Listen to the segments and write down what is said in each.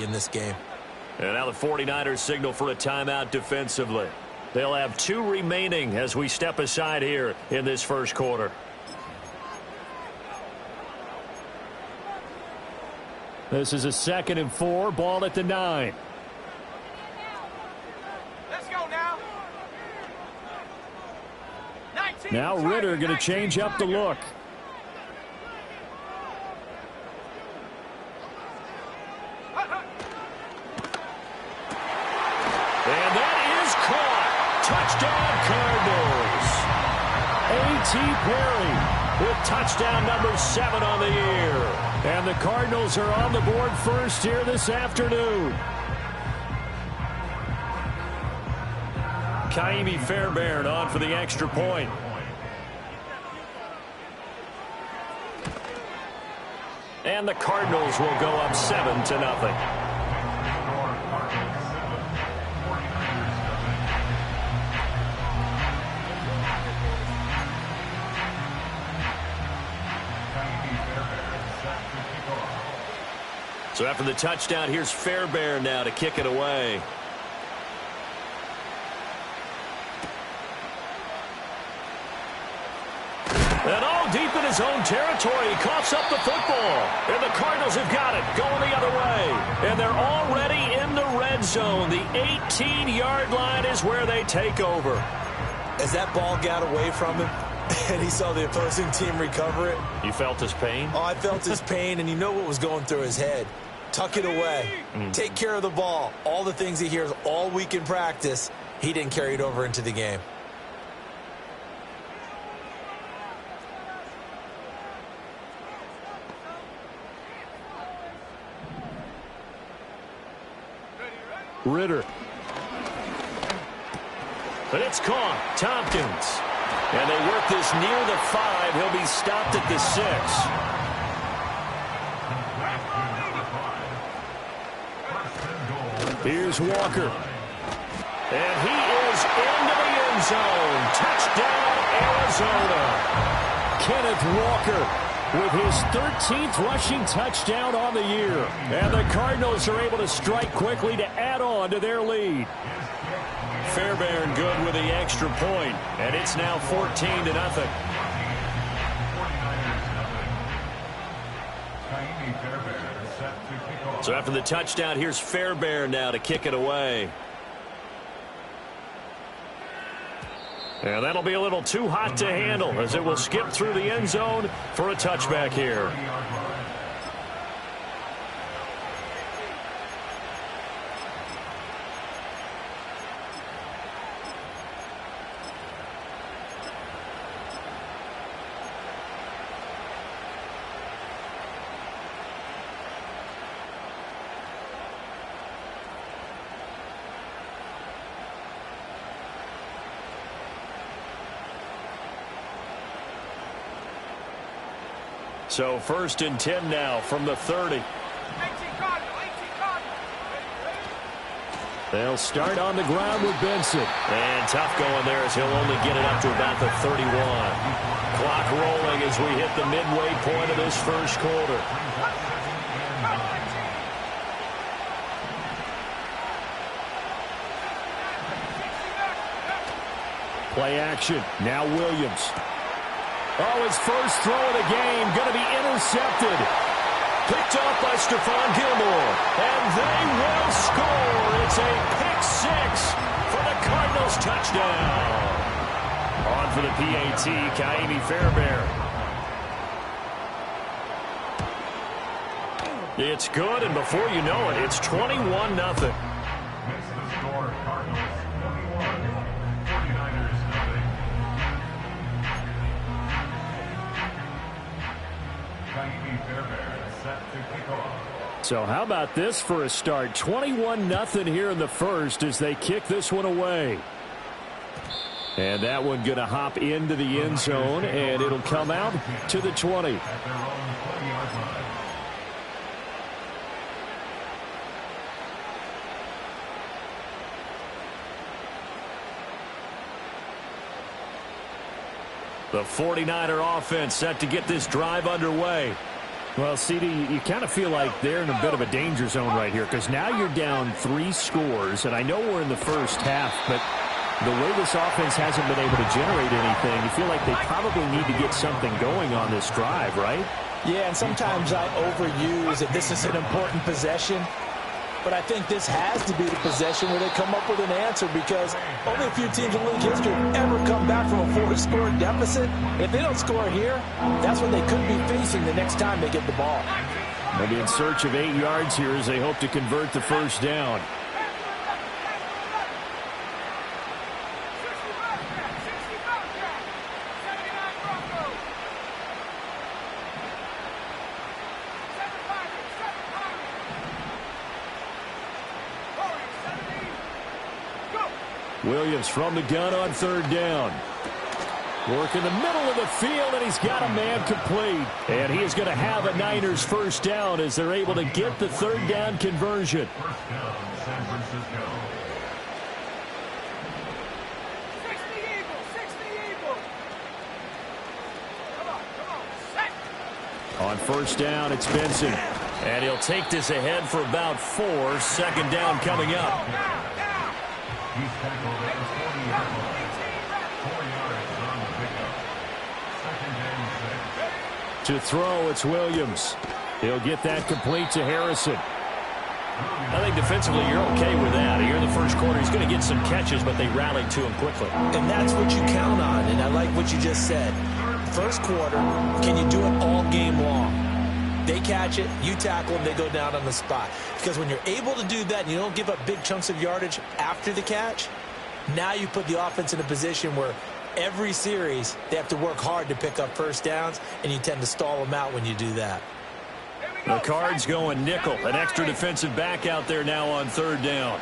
in this game. And now the 49ers signal for a timeout defensively. They'll have 2 remaining as we step aside here in this first quarter. This is a 2nd and 4, ball at the 9. Let's go now. Now Ritter going to change up the look. And that is caught. Touchdown Cardinals. A.T. Perry with touchdown number 7 on the year. And the Cardinals are on the board first here this afternoon. Kaimi Fairbairn on for the extra point. And the Cardinals will go up 7-0. So after the touchdown, here's Fairbairn now to kick it away. And all deep in his own territory, he coughs up the football. And the Cardinals have got it, going the other way. And they're already in the red zone. The 18-yard line is where they take over. As that ball got away from him, and he saw the opposing team recover it. You felt his pain? Oh, I felt his pain, and you know what was going through his head. Tuck it away. Take care of the ball. All the things he hears all week in practice, he didn't carry it over into the game. Ritter. But it's caught. Tompkins. And they work this near the 5. He'll be stopped at the 6. Here's Walker. And he is into the end zone. Touchdown, Arizona. Kenneth Walker with his 13th rushing touchdown on the year. And the Cardinals are able to strike quickly to add on to their lead. Fairbairn good with the extra point, and it's now 14-0. So after the touchdown, here's Fairbairn now to kick it away. And that'll be a little too hot to handle as it will skip through the end zone for a touchback here. So 1st and 10 now from the 30. They'll start on the ground with Benson. And tough going there as he'll only get it up to about the 31. Clock rolling as we hit the midway point of this first quarter. Play action. Now Williams. Oh, his first throw of the game going to be intercepted. Picked off by Stephon Gilmore. And they will score. It's a pick 6 for the Cardinals touchdown. On for the PAT, Kaimi Fairbairn. It's good, and before you know it, it's 21-0. So how about this for a start? 21-0 here in the first as they kick this one away. And that one going to hop into the end zone, and it'll come out to the 20. The 49er offense set to get this drive underway. Well, CD, you kind of feel like they're in a bit of a danger zone right here because now you're down 3 scores, and I know we're in the first half, but the way this offense hasn't been able to generate anything, you feel like they probably need to get something going on this drive, right? Yeah, and sometimes I overuse that this is an important possession, but I think this has to be the possession where they come up with an answer because only a few teams in league history have ever come back from a 4-score deficit. If they don't score here, that's what they could be facing the next time they get the ball. They'll be in search of 8 yards here as they hope to convert the first down. Williams from the gun on 3rd down. Work in the middle of the field, and he's got a man complete. And he is going to have a Niners first down as they're able to get the 3rd down conversion. First down, San Francisco. 60 Eagles. Come on, set. On 1st down, it's Benson. And he'll take this ahead for about 4. 2nd down coming up. He's tackled at the 40-yard line. 4 yards on the pickup. 2nd and 6. To throw, it's Williams. He'll get that complete to Harrison. I think defensively you're okay with that. Here in the first quarter, he's going to get some catches, but they rallied to him quickly. And that's what you count on, and I like what you just said. First quarter, can you do it all game long? They catch it, you tackle them, they go down on the spot. Because when you're able to do that and you don't give up big chunks of yardage after the catch, now you put the offense in a position where every series they have to work hard to pick up first downs, and you tend to stall them out when you do that. The Cards going nickel. An extra defensive back out there now on 3rd down.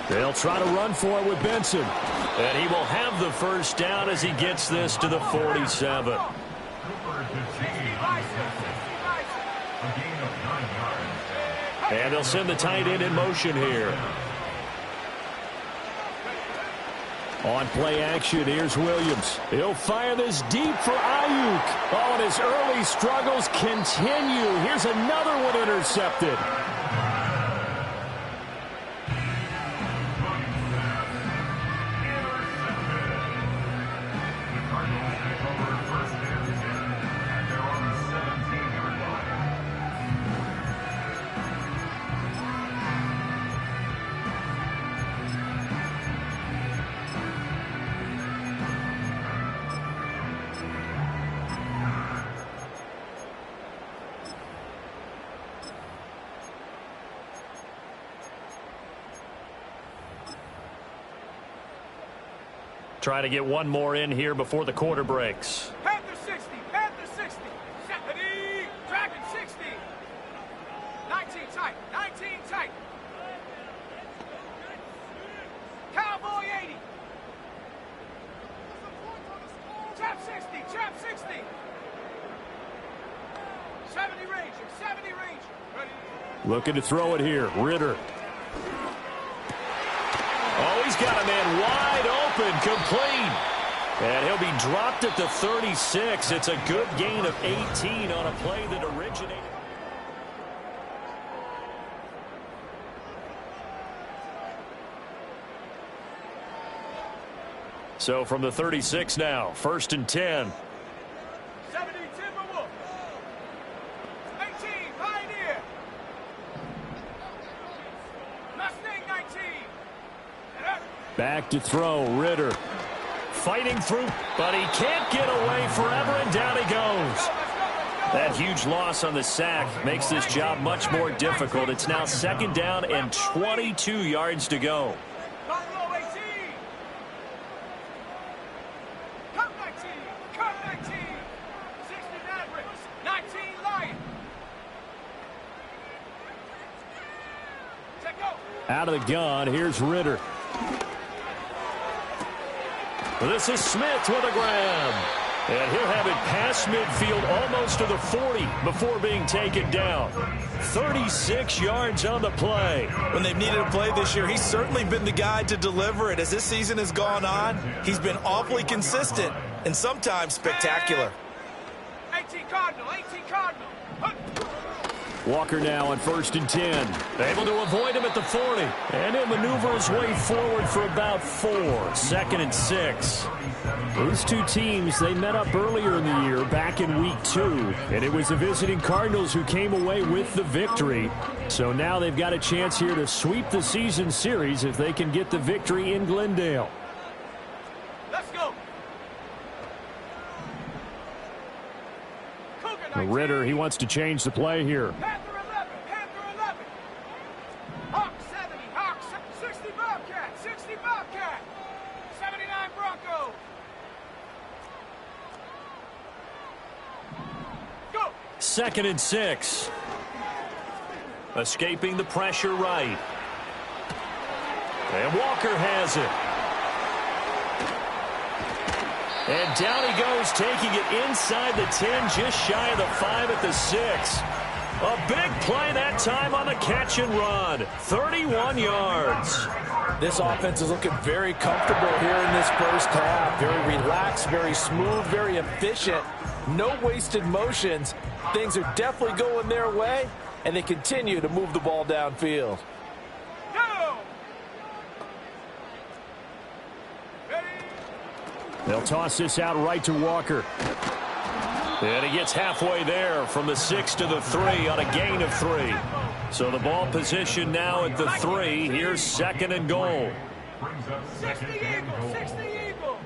They'll try to run for it with Benson. And he will have the first down as he gets this to the 47. And they'll send the tight end in motion here. On play action, here's Williams. He'll fire this deep for Ayuk. Oh, and his early struggles continue. Here's another one intercepted. Try to get one more in here before the quarter breaks. Panther 60. 70. Dragon 60. 19 tight. Cowboy 80. Trap 60. 70 Ranger. Ready. Looking to throw it here. Ritter. Oh, he's got a man wide open, complete. And he'll be dropped at the 36. It's a good gain of 18 on a play that originated. So from the 36 now, 1st and 10. 70 Timberwolf. 18 Pioneer. Mustang 19. Back to throw, Ritter. Fighting through, but he can't get away forever, and down he goes. That huge loss on the sack makes this job much more difficult. It's now 2nd down and 22 yards to go. Buffalo 18. Come 19. 60 Mavericks. 19 Lion. Check go. Out of the gun, here's Ritter. This is Smith with a grab. And he'll have it past midfield almost to the 40 before being taken down. 36 yards on the play. When they've needed a play this year, he's certainly been the guy to deliver it. As this season has gone on, he's been awfully consistent. and sometimes spectacular. 18 Cardinal, 18 Cardinal. Walker now on 1st and 10. Able to avoid him at the 40. And he'll maneuver his way forward for about 4. 2nd and 6. These two teams, they met up earlier in the year back in week 2. And it was the visiting Cardinals who came away with the victory. So now they've got a chance here to sweep the season series if they can get the victory in Glendale. Let's go. Ritter, he wants to change the play here. Panther 11, Panther 11. Hawk 70, Hawk 60 Bobcat, 60 Bobcat. 79 Bronco. Go. 2nd and 6. Escaping the pressure right. And Walker has it. And down he goes, taking it inside the 10, just shy of the 5 at the 6. A big play that time on the catch and run. 31 yards. This offense is looking very comfortable here in this first half. Very relaxed, very smooth, very efficient. No wasted motions. Things are definitely going their way, and they continue to move the ball downfield. Go. Ready. They'll toss this out right to Walker. And he gets halfway there from the 6 to the 3 on a gain of 3. So the ball position now at the 3. Here's 2nd and goal. 60 Eagle, 60 Eagle.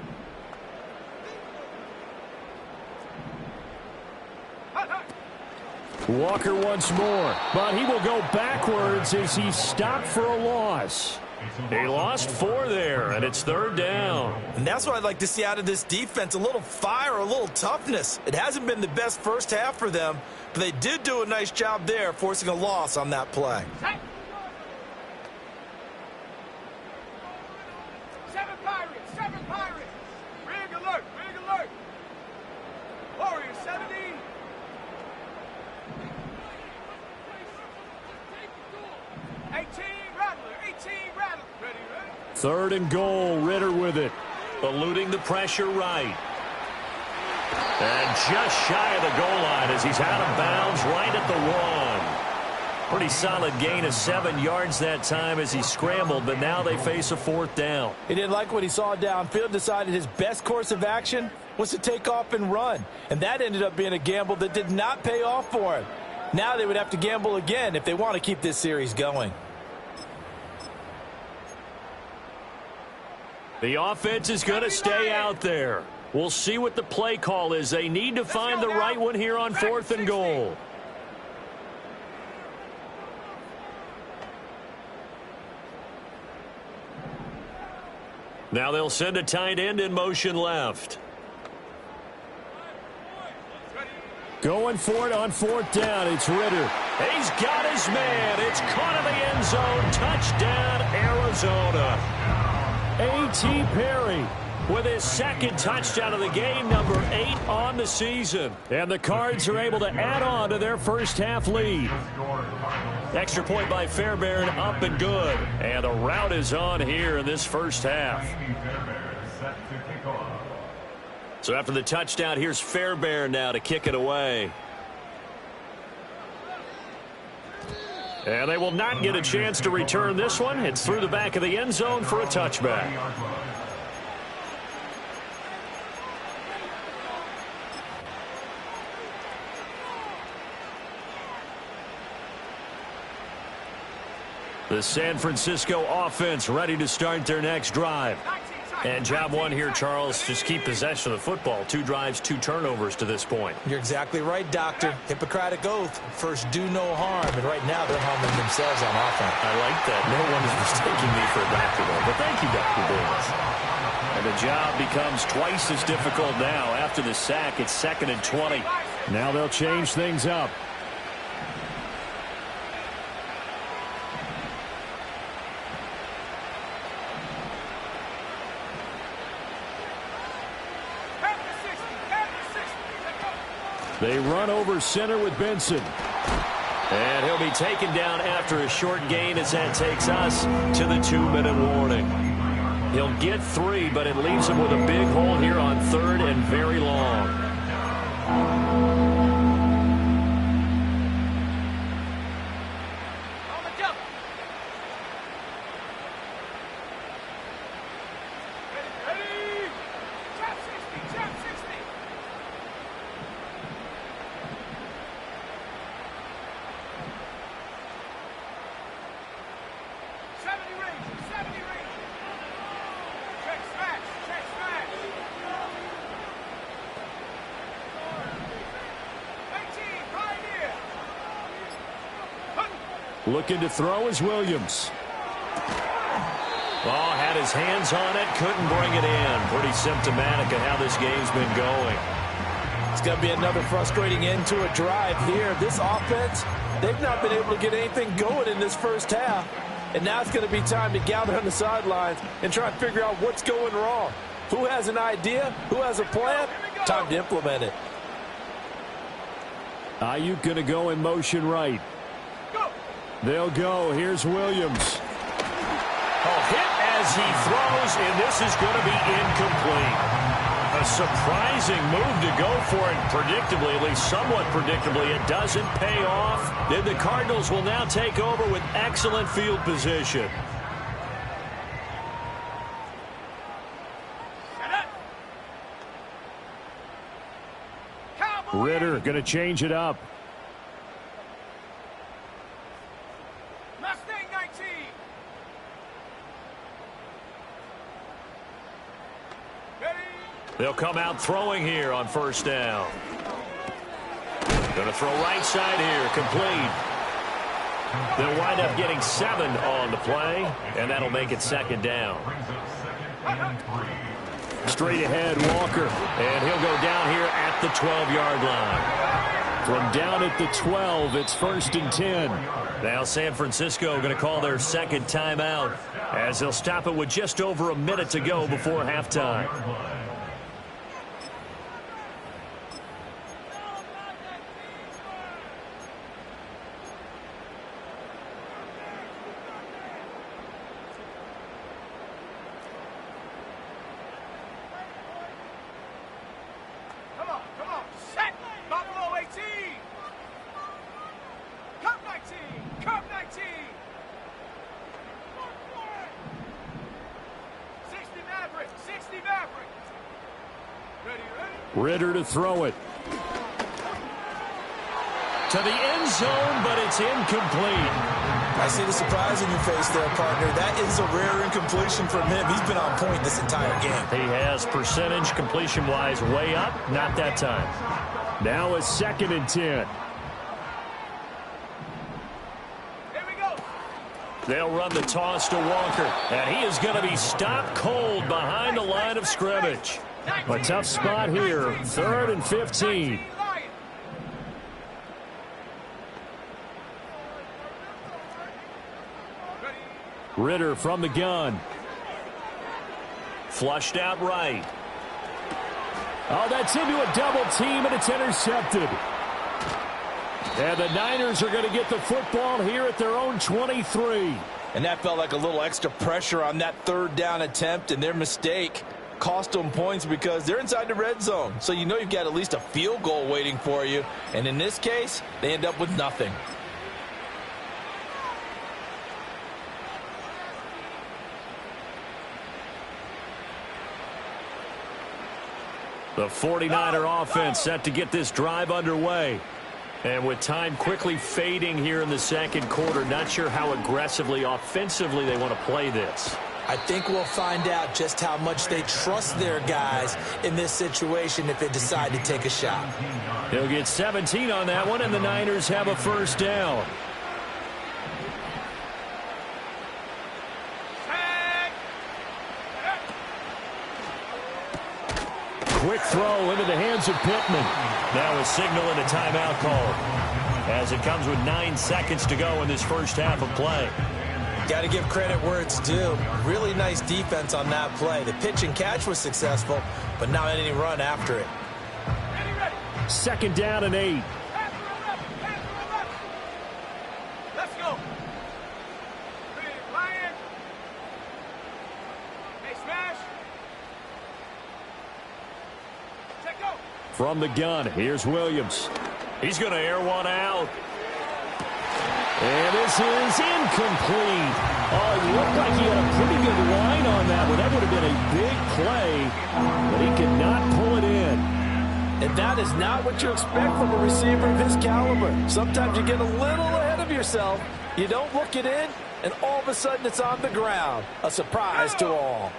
Hut, hut. Walker once more, but he will go backwards as he's stopped for a loss. He lost 4 there, and it's 3rd down. And that's what I'd like to see out of this defense, a little fire, a little toughness. It hasn't been the best first half for them, but they did do a nice job there, forcing a loss on that play. 7 Pirates, 7 Pirates. Rig alert, rig alert. Warriors 70. Ready, ready. 3rd and goal, Ritter with it. Eluding the pressure right. And just shy of the goal line as he's out of bounds right at the 1. Pretty solid gain of 7 yards that time as he scrambled, but now they face a 4th down. He didn't like what he saw downfield, decided his best course of action was to take off and run. And that ended up being a gamble that did not pay off for him. Now they would have to gamble again if they want to keep this series going. The offense is going to stay out there. We'll see what the play call is. They need to find the right one here on 4th and goal. Now they'll send a tight end in motion left. Going for it on 4th down. It's Ritter. He's got his man. It's caught in the end zone. Touchdown, Arizona. A.T. Perry with his 2nd touchdown of the game, number 8 on the season. And the Cards are able to add on to their first half lead. Extra point by Fairbairn, up and good. And the route is on here in this first half. So after the touchdown, here's Fairbairn now to kick it away. And they will not get a chance to return this one. It's through the back of the end zone for a touchback. The San Francisco offense ready to start their next drive. And job 1 here, Charles, just keep possession of the football. 2 drives, 2 turnovers to this point. You're exactly right, Doctor. Hippocratic oath. First, do no harm. And right now, they're harming themselves on offense. I like that. No one is mistaking me for a doctor, though. But thank you, Dr. Davis. And the job becomes twice as difficult now. After the sack, it's 2nd and 20. Now they'll change things up. They run over center with Benson. And he'll be taken down after a short gain as that takes us to the 2-minute warning. He'll get 3, but it leaves him with a big hole here on 3rd and very long. Looking to throw is Williams. Oh, had his hands on it, couldn't bring it in. Pretty symptomatic of how this game's been going. It's going to be another frustrating end to a drive here. This offense, they've not been able to get anything going in this first half. And now it's going to be time to gather on the sidelines and try and figure out what's going wrong. Who has an idea? Who has a plan? Time to implement it. Ayuk going to go in motion right. They'll go. Here's Williams. Oh, hit as he throws, and this is going to be incomplete. A surprising move to go for it predictably, at least somewhat predictably. It doesn't pay off. Then the Cardinals will now take over with excellent field position. Ritter going to change it up. They'll come out throwing here on first down. Going to throw right side here, complete. They'll wind up getting 7 on the play, and that'll make it second down. Straight ahead, Walker, and he'll go down here at the 12-yard line. From down at the 12, it's 1st and 10. Now San Francisco going to call their second timeout as they'll stop it with just over a minute to go before halftime. Ritter to throw it. To the end zone, but it's incomplete. I see the surprise in your face there, partner. That is a rare incompletion from him. He's been on point this entire game. He has percentage completion-wise way up. Not that time. Now a 2nd and 10. Here we go. They'll run the toss to Walker, and he is going to be stopped cold behind the line of scrimmage. A tough spot here, 3rd and 15. Ritter from the gun. Flushed out right. Oh, that's into a double team, and it's intercepted. And the Niners are going to get the football here at their own 23. And that felt like a little extra pressure on that 3rd down attempt, and their mistake cost them points because they're inside the red zone. So you know you've got at least a field goal waiting for you. And in this case, they end up with nothing. The 49er offense set to get this drive underway. And with time quickly fading here in the second quarter, not sure how aggressively, offensively they want to play this. I think we'll find out just how much they trust their guys in this situation if they decide to take a shot. They'll get 17 on that one, and the Niners have a first down. Quick throw into the hands of Pittman. Now a signal and a timeout call as it comes with 9 seconds to go in this first half of play. Got to give credit where it's due. Really nice defense on that play. The pitch and catch was successful, but not any run after it. 2nd down and 8. Let's go. Lion. Hey, Smith. From the gun, here's Williams. He's going to air one out. And this is incomplete. Oh, it looked like he had a pretty good line on that one. That would have been a big play, but he could not pull it in. And that is not what you expect from a receiver of his caliber. Sometimes you get a little ahead of yourself. You don't look it in, and all of a sudden it's on the ground. A surprise to all.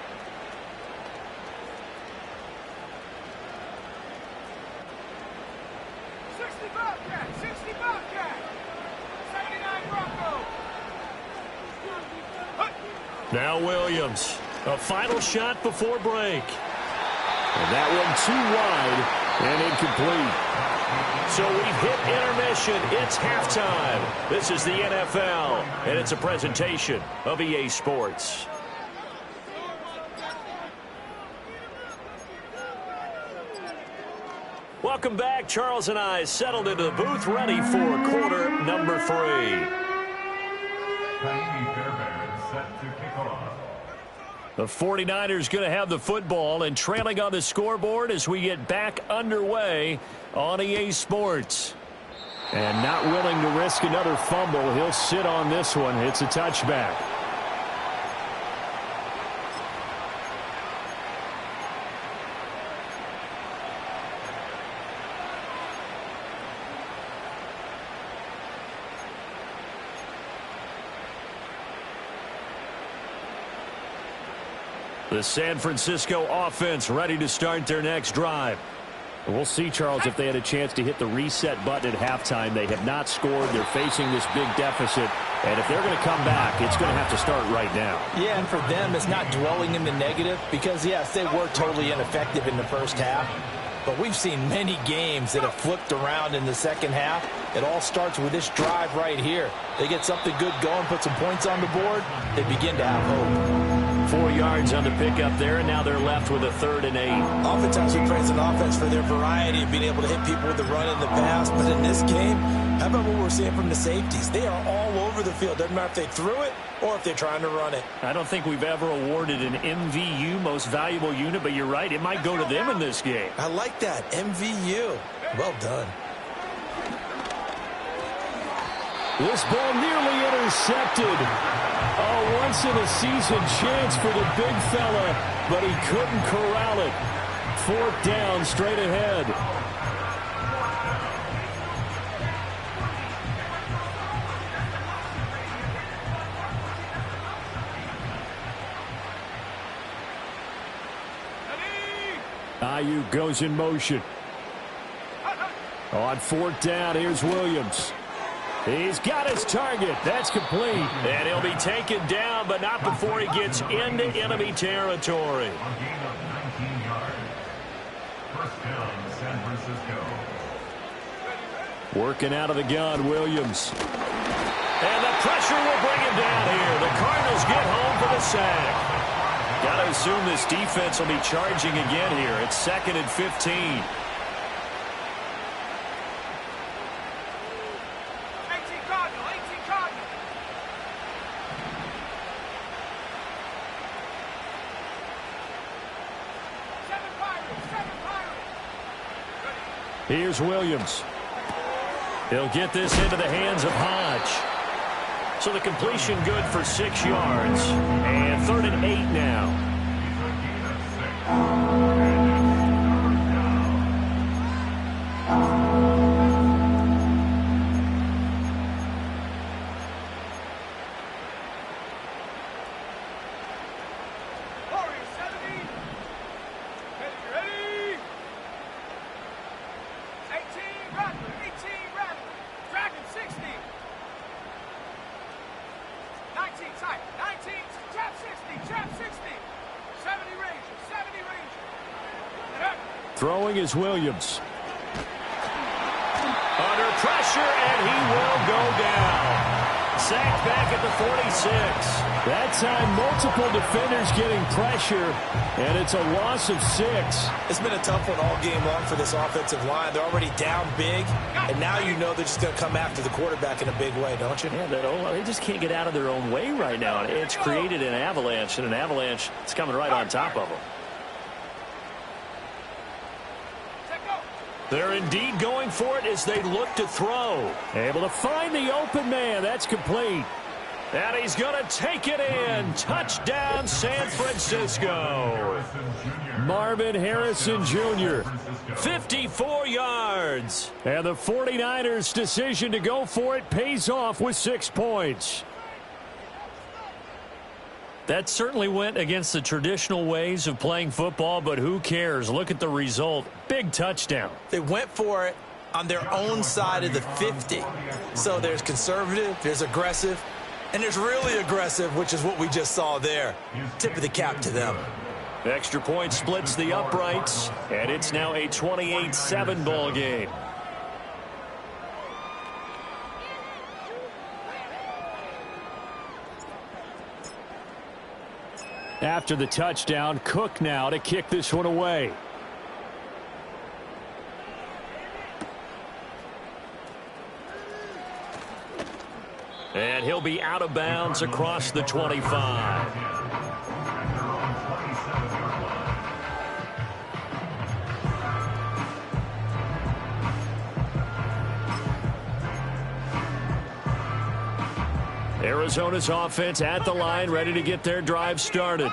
Now Williams, a final shot before break. And that one too wide and incomplete. So we've hit intermission. It's halftime. This is the NFL, and it's a presentation of EA Sports. Welcome back. Charles and I settled into the booth, ready for quarter number 3. The 49ers going to have the football and trailing on the scoreboard as we get back underway on EA Sports. And not willing to risk another fumble. He'll sit on this one. It's a touchback. The San Francisco offense ready to start their next drive. We'll see, Charles, if they had a chance to hit the reset button at halftime. They have not scored. They're facing this big deficit. And if they're going to come back, it's going to have to start right now. Yeah, and for them, it's not dwelling in the negative because, yes, they were totally ineffective in the first half. But we've seen many games that have flipped around in the second half. It all starts with this drive right here. They get something good going, put some points on the board, they begin to have hope. 4 yards on the pickup there, and now they're left with a 3rd and 8. Oftentimes we praise an offense for their variety of being able to hit people with the run in the pass. But in this game, how about what we're seeing from the safeties? They are all over the field. Doesn't matter if they threw it or if they're trying to run it. I don't think we've ever awarded an MVU, most valuable unit, but you're right. It might go to them in this game. I like that. MVU. Well done. This ball nearly intercepted. A once-in-a-season chance for the big fella, but he couldn't corral it. 4th down, straight ahead. Ayuk goes in motion. On 4th down, here's Williams. He's got his target. That's complete. And he'll be taken down, but not before he gets into enemy territory. Working out of the gun, Williams. And the pressure will bring him down here. The Cardinals get home for the sack. Got to assume this defense will be charging again here. It's 2nd and 15. Here's Williams. He'll get this into the hands of Hodge. So the completion good for 6 yards. And 3rd and 8 now. Throwing is Williams. Under pressure, and he will go down. Sacked back at the 46. That time, multiple defenders getting pressure, and it's a loss of 6. It's been a tough one all game long for this offensive line. They're already down big, and now you know they're just going to come after the quarterback in a big way, don't you? Yeah, they just can't get out of their own way right now. It's created an avalanche, and an avalanche is coming right on top of them. They're indeed going for it as they look to throw. Able to find the open man. That's complete. And he's going to take it in. Touchdown, San Francisco. Marvin Harrison Jr., 54 yards. And the 49ers' decision to go for it pays off with 6 points. That certainly went against the traditional ways of playing football, but who cares? Look at the result. Big touchdown. They went for it on their own side of the 50. So there's conservative, there's aggressive, and there's really aggressive, which is what we just saw there. Tip of the cap to them. Extra point splits the uprights, and it's now a 28-7 ball game. After the touchdown, Cook now to kick this one away. And he'll be out of bounds across the 25. Arizona's offense at the line, ready to get their drive started.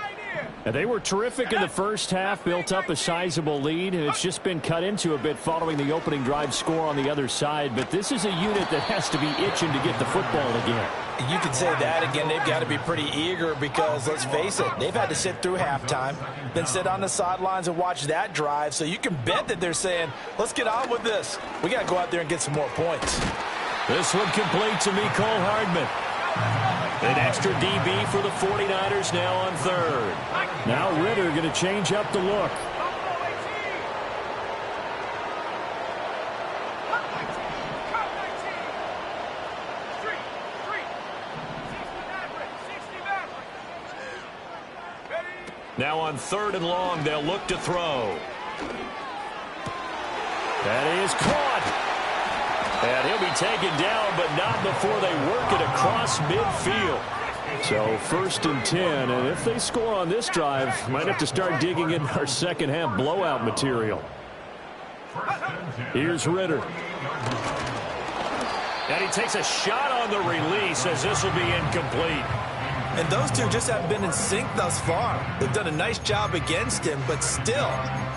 And they were terrific in the first half, built up a sizable lead, and it's just been cut into a bit following the opening drive score on the other side. But this is a unit that has to be itching to get the football again. You could say that again. They've got to be pretty eager because, let's face it, they've had to sit through halftime, then sit on the sidelines and watch that drive. So you can bet that they're saying, let's get on with this. We got to go out there and get some more points. This one complete to Mecole Hardman. An extra DB for the 49ers now on third. Now Ritter going to change up the look. Now on third and long, they'll look to throw. That is caught. And he'll be taken down, but not before they work it across midfield. So 1st and 10, and if they score on this drive, might have to start digging in our second half blowout material. Here's Ritter. And he takes a shot on the release as this will be incomplete. And those two just haven't been in sync thus far. They've done a nice job against him, but still,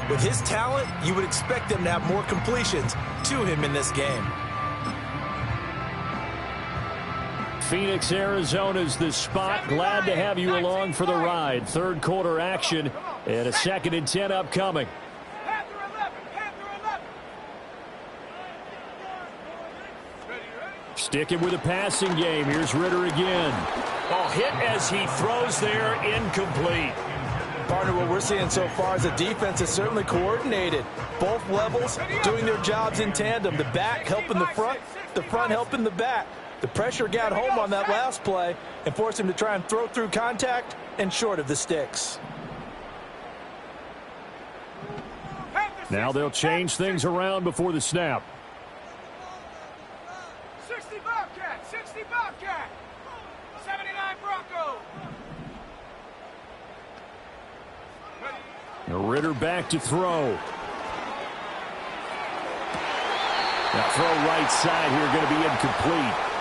with his talent, you would expect them to have more completions to him in this game. Phoenix, Arizona's the spot. Glad to have you along for the ride. Third quarter action and a 2nd and 10 upcoming. Sticking with a passing game. Here's Ritter again. Oh, hit as he throws there, incomplete. Partner, what we're seeing so far is the defense is certainly coordinated. Both levels doing their jobs in tandem. The back helping the front helping the back. The pressure got home on that last play and forced him to try and throw through contact and short of the sticks. Now they'll change things around before the snap. 60 Bobcat, 60 Bobcat, 79 Bronco. Ritter back to throw. Now throw right side here, going to be incomplete.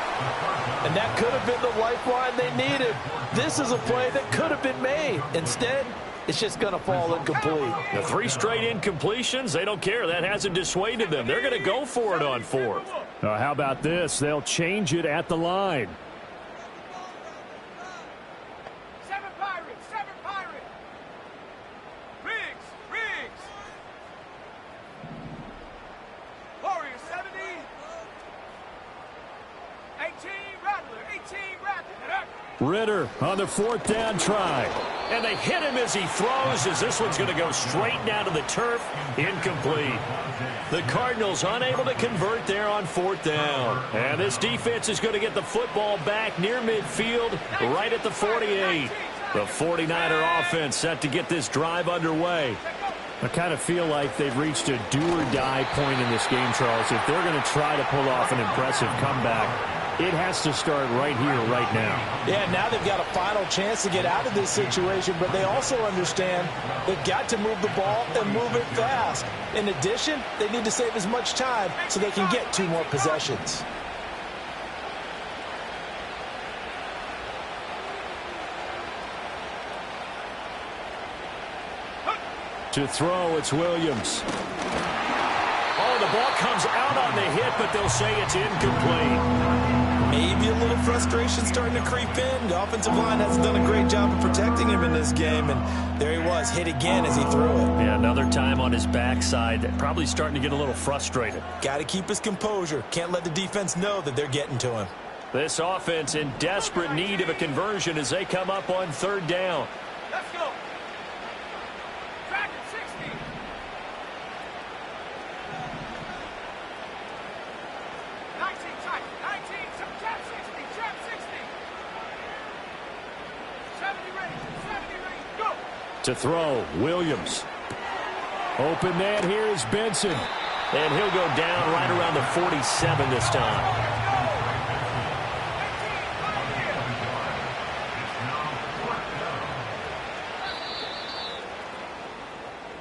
And that could have been the lifeline they needed. This is a play that could have been made. Instead, it's just going to fall incomplete. The 3 straight incompletions, they don't care. That hasn't dissuaded them. They're going to go for it on 4th. How about this? They'll change it at the line. 7 Pirates, 7 Pirates. Riggs. Warriors 70. 18 Rattler, 18 Rattler. Ritter on the 4th down try. And they hit him as he throws, as this one's going to go straight down to the turf. Incomplete. The Cardinals unable to convert there on 4th down. And this defense is going to get the football back near midfield, right at the 48. The 49er offense set to get this drive underway. I kind of feel like they've reached a do-or-die point in this game, Charles. If they're going to try to pull off an impressive comeback, It has to start right here, right now. Yeah, now they've got a final chance to get out of this situation, but they also understand they've got to move the ball and move it fast. In addition, they need to save as much time so they can get 2 more possessions. To throw, it's Williams. Oh, the ball comes out on the hit, but they'll say it's incomplete. Maybe a little frustration starting to creep in. The offensive line hasn't done a great job of protecting him in this game, and there he was, hit again as he threw it. Yeah, another time on his backside, probably starting to get a little frustrated. Got to keep his composure. Can't let the defense know that they're getting to him. This offense in desperate need of a conversion as they come up on 3rd down. Let's go. Track it, 60. 19 tight. 19. Jab 60. Jab 60. 70 range. 70 range. Go. To throw, Williams. Open man here is Benson. And he'll go down right around the 47 this time.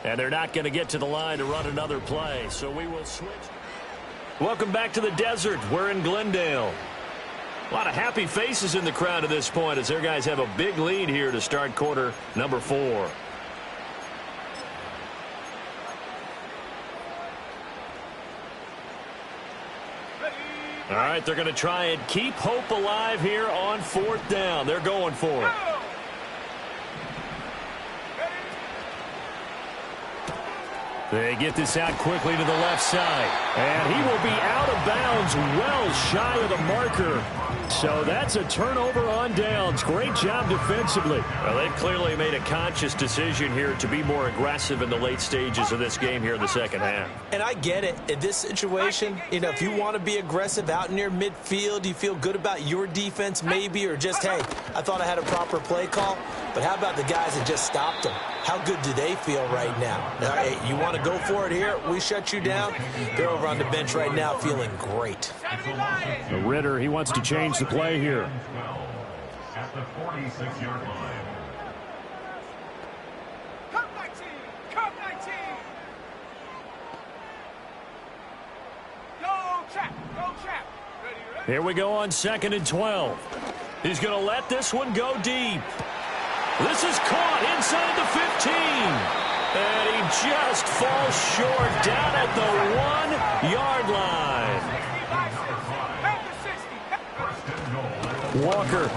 And they're not going to get to the line to run another play, so we will switch. Welcome back to the desert. We're in Glendale. A lot of happy faces in the crowd at this point as their guys have a big lead here to start quarter number 4. All right, they're going to try and keep hope alive here on 4th down. They're going for it. They get this out quickly to the left side. And he will be out of bounds well shy of the marker. So that's a turnover on downs. Great job defensively. Well, they've clearly made a conscious decision here to be more aggressive in the late stages of this game here in the second half. And I get it. In this situation, you know, if you want to be aggressive out near midfield, you feel good about your defense maybe, or just, hey, I thought I had a proper play call. But how about the guys that just stopped them? How good do they feel right now? Hey, you want to go for it here? We shut you down. They're over on the bench right now feeling great. Ritter, he wants to change the play here. At the 46-yard line. Come 19. Come 19. Go trap. Go trap. Ready. Here we go on 2nd and 12. He's going to let this one go deep. This is caught inside the 15. And he just falls short down at the 1-yard line. Walker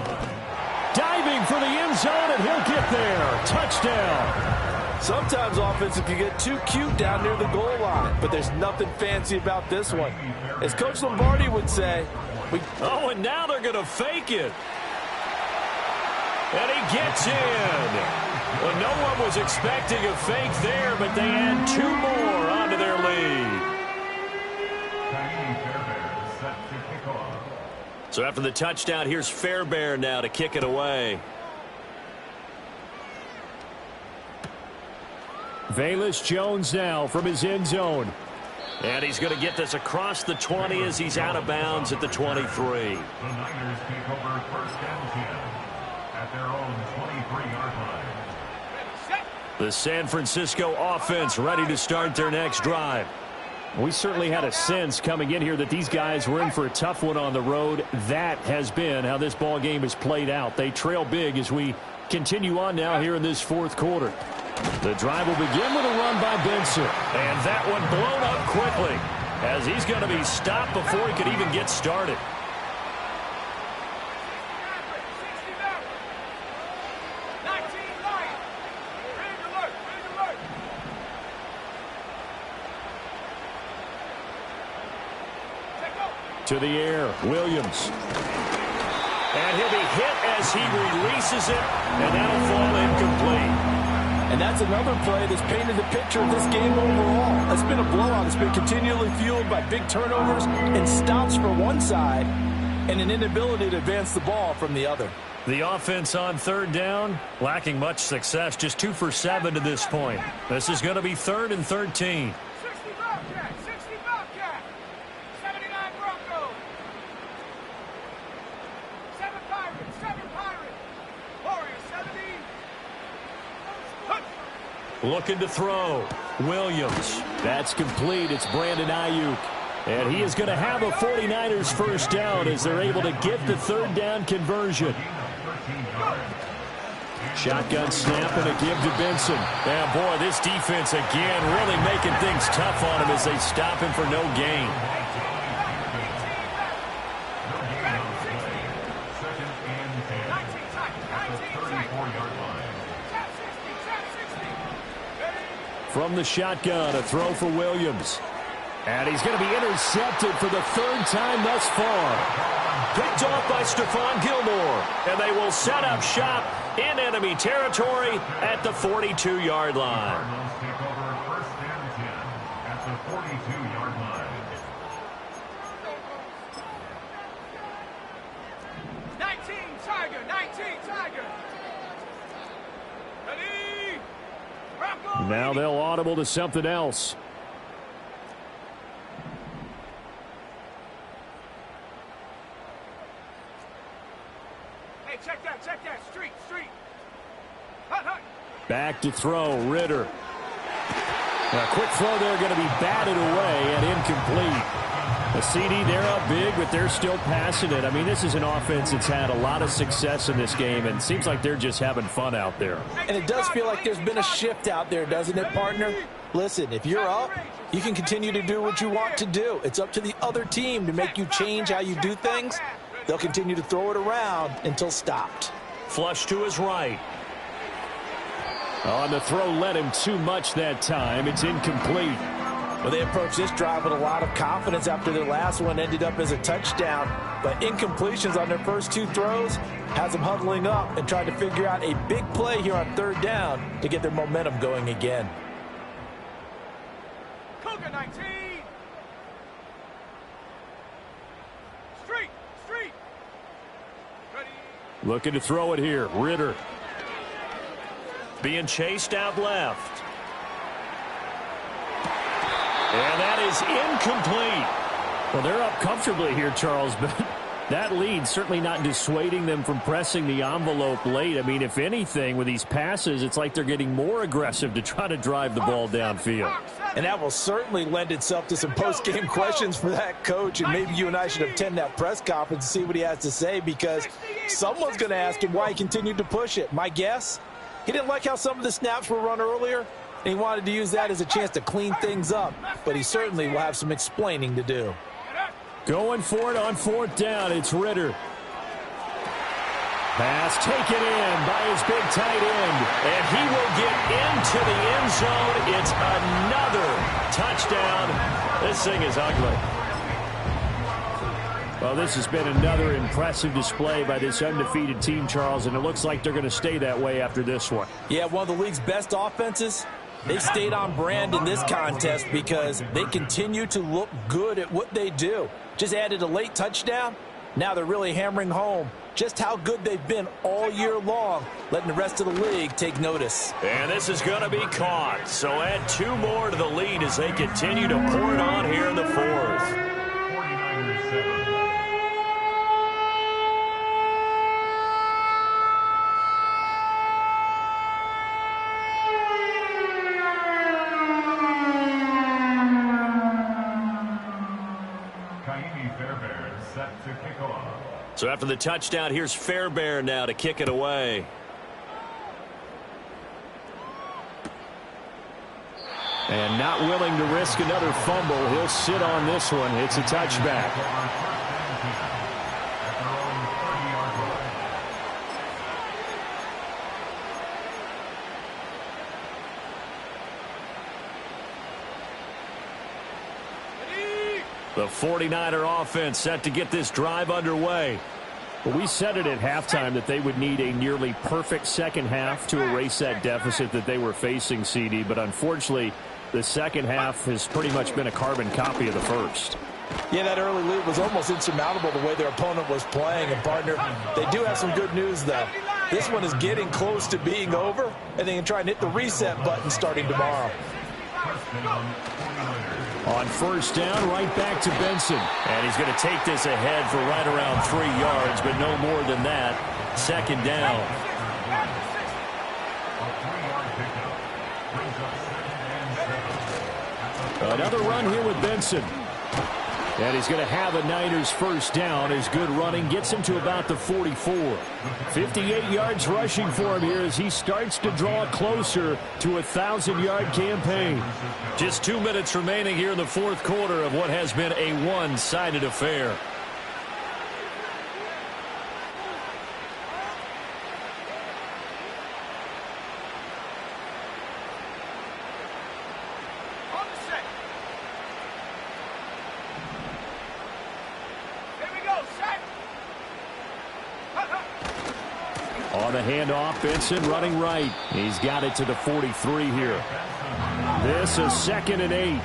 diving for the end zone, and he'll get there. Touchdown. Sometimes offenses can get too cute down near the goal line, but there's nothing fancy about this one. As Coach Lombardi would say, oh, and now they're going to fake it. And he gets in. Well, no one was expecting a fake there, but they add 2 more onto their lead. So after the touchdown, here's Fairbairn now to kick it away. Velus Jones now from his end zone. And he's going to get this across the 20 as he's out of bounds at the 23. The Niners take over 1st and 10 at their own 23-yard line. The San Francisco offense ready to start their next drive. We certainly had a sense coming in here that these guys were in for a tough one on the road. That has been how this ball game has played out. They trail big as we continue on now here in this 4th quarter. The drive will begin with a run by Benson. And that one blown up quickly as he's going to be stopped before he could even get started. To the air, Williams. And he'll be hit as he releases it, and that'll fall incomplete. and that's another play that's painted the picture of this game overall. It's been a blowout. It's been continually fueled by big turnovers and stops for one side and an inability to advance the ball from the other. The offense on 3rd down, lacking much success, just 2 for 7 to this point. This is going to be 3rd and 13. 60 Bobcat, 60 Bobcat, 79 Broncos. Looking to throw. Williams. That's complete. It's Brandon Ayuk. And he is going to have a 49ers first down as they're able to get the third down conversion. Shotgun snap and a give to Benson. And boy, this defense again really making things tough on him as they stop him for no gain. From the shotgun, a throw for Williams. And he's going to be intercepted for the third time thus far. Picked off by Stephon Gilmore. And they will set up shop in enemy territory at the 42-yard line. Take over first and 10 at the 42-yard line. 19 Tiger, 19 Tiger. Ready? Rocco. Now they'll audible to something else. Hey, check that, street. Hut, hut. Back to throw, Ritter. A quick throw there going to be batted away and incomplete. A CD, they're up big, but they're still passing it. I mean, this is an offense that's had a lot of success in this game, and it seems like they're just having fun out there. And it does feel like there's been a shift out there, doesn't it, partner? Listen, if you're up, you can continue to do what you want to do. It's up to the other team to make you change how you do things. They'll continue to throw it around until stopped. Flush to his right. On the throw, led him too much that time. It's incomplete. Well, they approached this drive with a lot of confidence after their last one ended up as a touchdown. But incompletions on their first two throws has them huddling up and trying to figure out a big play here on third down to get their momentum going again. Cougar 19. Street. Ready? Looking to throw it here. Ritter. Being chased out left. And that is incomplete. Well, they're up comfortably here, Charles, but that lead certainly not dissuading them from pressing the envelope late. I mean, if anything, with these passes, it's like they're getting more aggressive to try to drive the ball downfield. And that will certainly lend itself to some post-game questions for that coach, and maybe you and I should attend that press conference and see what he has to say, because someone's going to ask him why he continued to push it. My guess, he didn't like how some of the snaps were run earlier, and he wanted to use that as a chance to clean things up, but he certainly will have some explaining to do. Going for it on fourth down, it's Ritter. Pass taken in by his big tight end, and he will get into the end zone. It's another touchdown. This thing is ugly. Well, this has been another impressive display by this undefeated team, Charles, and it looks like they're going to stay that way after this one. Yeah, one of the league's best offenses. They stayed on brand in this contest because they continue to look good at what they do. Just added a late touchdown. Now they're really hammering home just how good they've been all year long, letting the rest of the league take notice. And this is going to be caught. So add two more to the lead as they continue to pour it on here in the fourth. 49ers 7. Set to kick off. So after the touchdown, here's Fairbairn now to kick it away. And not willing to risk another fumble. He'll sit on this one. It's a touchback. The 49er offense set to get this drive underway. Well, we said it at halftime that they would need a nearly perfect second half to erase that deficit that they were facing, CD. But unfortunately, the second half has pretty much been a carbon copy of the first. Yeah, that early lead was almost insurmountable the way their opponent was playing. And, partner, they do have some good news, though. This one is getting close to being over, and they can try and hit the reset button starting tomorrow. On first down, right back to Benson. And he's going to take this ahead for right around 3 yards, but no more than that. Second down. Another run here with Benson. And he's going to have a Niners first down. His good running gets him to about the 44. 58 yards rushing for him here as he starts to draw closer to a 1,000-yard campaign. Just 2 minutes remaining here in the fourth quarter of what has been a one-sided affair. On the handoff, Benson running right. He's got it to the 43 here. This is 2nd and 8.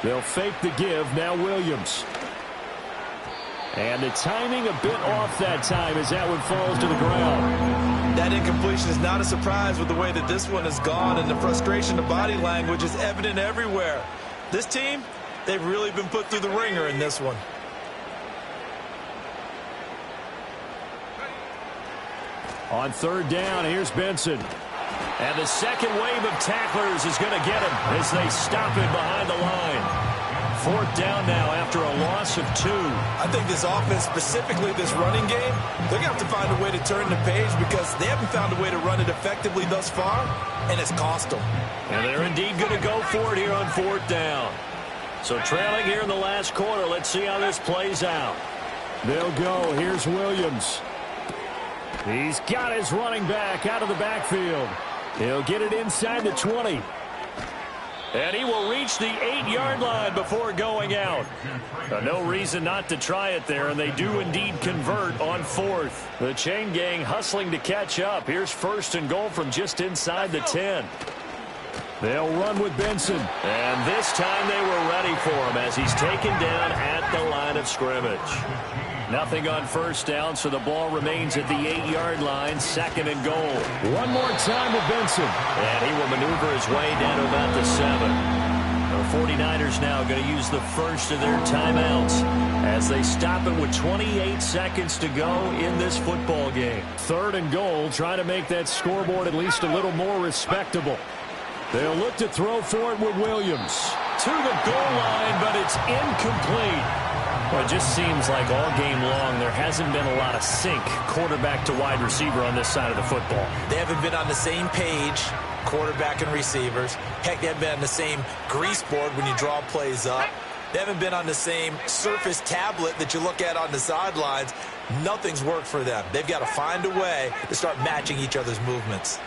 They'll fake the give. Now Williams. And the timing a bit off that time as that one falls to the ground. That incompletion is not a surprise with the way that this one has gone, and the frustration of body language is evident everywhere. This team, they've really been put through the ringer in this one. On 3rd down, here's Benson. And the second wave of tacklers is going to get him as they stop him behind the line. 4th down now after a loss of 2. I think this offense, specifically this running game, they're going to have to find a way to turn the page because they haven't found a way to run it effectively thus far, and it's cost them. And they're indeed going to go for it here on 4th down. So trailing here in the last quarter, let's see how this plays out. They'll go. Here's Williams. He's got his running back out of the backfield. He'll get it inside the 20. And he will reach the 8-yard line before going out. No reason not to try it there, and they do indeed convert on 4th. The chain gang hustling to catch up. Here's 1st and goal from just inside the 10. They'll run with Benson. And this time they were ready for him as he's taken down at the line of scrimmage. Nothing on 1st down, so the ball remains at the 8-yard line, 2nd and goal. One more time with Benson. And he will maneuver his way down to about the 7. The 49ers now going to use the first of their timeouts as they stop it with 28 seconds to go in this football game. 3rd and goal, trying to make that scoreboard at least a little more respectable. They'll look to throw for it with Williams. To the goal line, but it's incomplete. Well, it just seems like all game long there hasn't been a lot of sync quarterback to wide receiver on this side of the football. They haven't been on the same page, quarterback and receivers. Heck, they haven't been on the same grease board when you draw plays up. They haven't been on the same surface tablet that you look at on the sidelines. Nothing's worked for them. They've got to find a way to start matching each other's movements.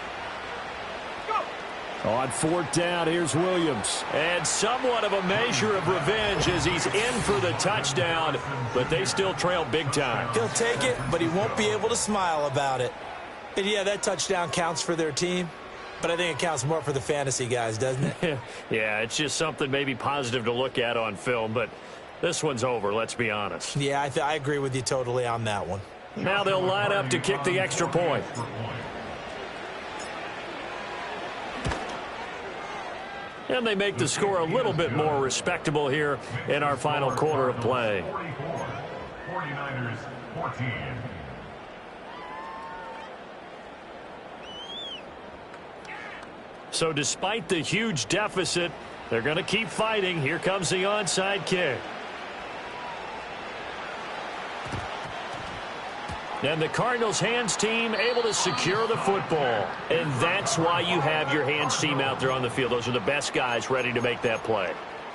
On 4th down, here's Williams. And somewhat of a measure of revenge as he's in for the touchdown, but they still trail big time. He'll take it, but he won't be able to smile about it. And yeah, that touchdown counts for their team, but I think it counts more for the fantasy guys, doesn't it? Yeah, it's just something maybe positive to look at on film, but this one's over, let's be honest. Yeah, I agree with you totally on that one. Now they'll line up to kick the extra point. And they make the score a little bit more respectable here in our final quarter of play. 49ers 14. So despite the huge deficit, they're going to keep fighting. Here comes the onside kick. And the Cardinals hands team able to secure the football. And that's why you have your hands team out there on the field. Those are the best guys ready to make that play.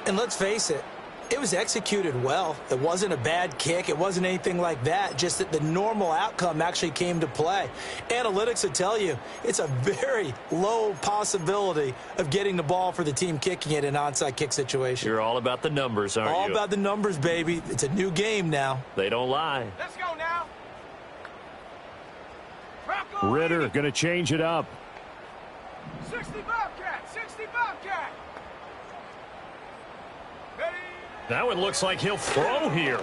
And let's face it, it was executed well. It wasn't a bad kick. It wasn't anything like that. Just that the normal outcome actually came to play. Analytics will tell you it's a very low possibility of getting the ball for the team kicking it in an onside kick situation. You're all about the numbers, aren't you? All about the numbers, baby. It's a new game now. They don't lie. Let's go now. Ritter going to change it up. 60 Bobcat, 60 Bobcat. Ready? That one looks like he'll throw here.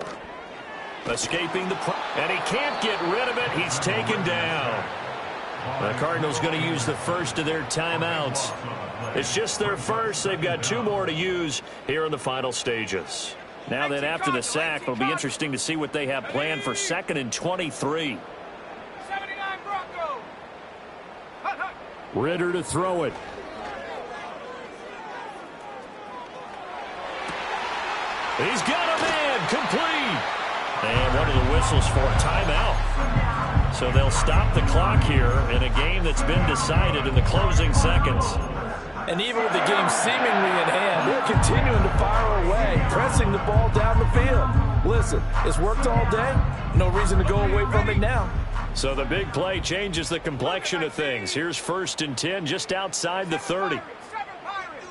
Escaping the and he can't get rid of it. He's taken down. The Cardinals going to use the first of their timeouts It's just their first. They've got 2 more to use here in the final stages. Now then, after the sack, it'll be interesting to see what they have planned for 2nd and 23. 79 Broncos. Hut, hut. Ritter to throw it. He's got a man, complete. And one of the whistles for a timeout. So they'll stop the clock here in a game that's been decided in the closing seconds. And even with the game seemingly in hand, they're continuing to fire away, pressing the ball down the field. Listen, it's worked all day. No reason to go away from it now. So the big play changes the complexion of things. Here's 1st and 10 just outside the 30. Seven Pirates.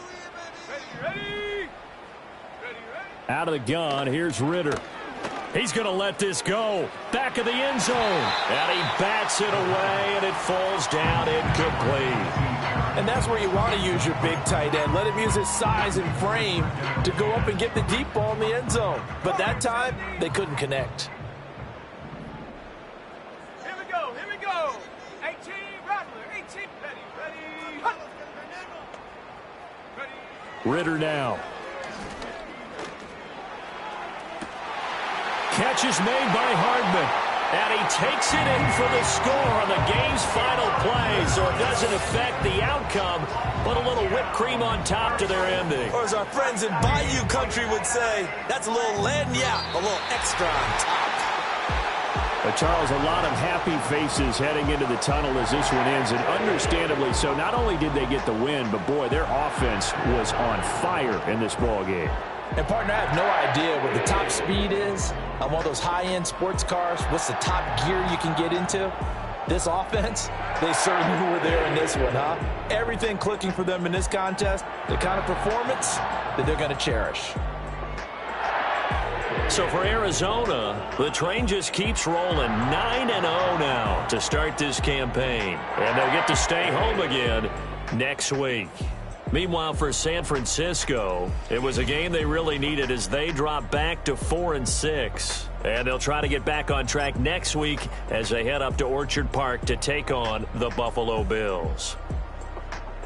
Ready, ready. Ready, ready. Out of the gun, here's Ritter. He's going to let this go. Back of the end zone. And he bats it away, and it falls down incomplete. And that's where you want to use your big tight end. Let him use his size and frame to go up and get the deep ball in the end zone. But that time, they couldn't connect. Here we go, here we go. 18, Rattler, 18. Ready, ready. Hut. Ready. Ritter now. Catch is made by Hardman. And he takes it in for the score on the game's final play. So it doesn't affect the outcome, but a little whipped cream on top to their ending. Or as our friends in Bayou country would say, that's a little lagniappe, a little extra on top. But Charles, a lot of happy faces heading into the tunnel as this one ends, and understandably so. Not only did they get the win, but boy, their offense was on fire in this ball game. And, partner, I have no idea what the top speed is on one of those high-end sports cars. What's the top gear you can get into? This offense, they certainly were there in this one, huh? Everything clicking for them in this contest, the kind of performance that they're going to cherish. So for Arizona, the train just keeps rolling 9-0 now to start this campaign. And they'll get to stay home again next week. Meanwhile, for San Francisco, it was a game they really needed as they drop back to 4-6. And they'll try to get back on track next week as they head up to Orchard Park to take on the Buffalo Bills.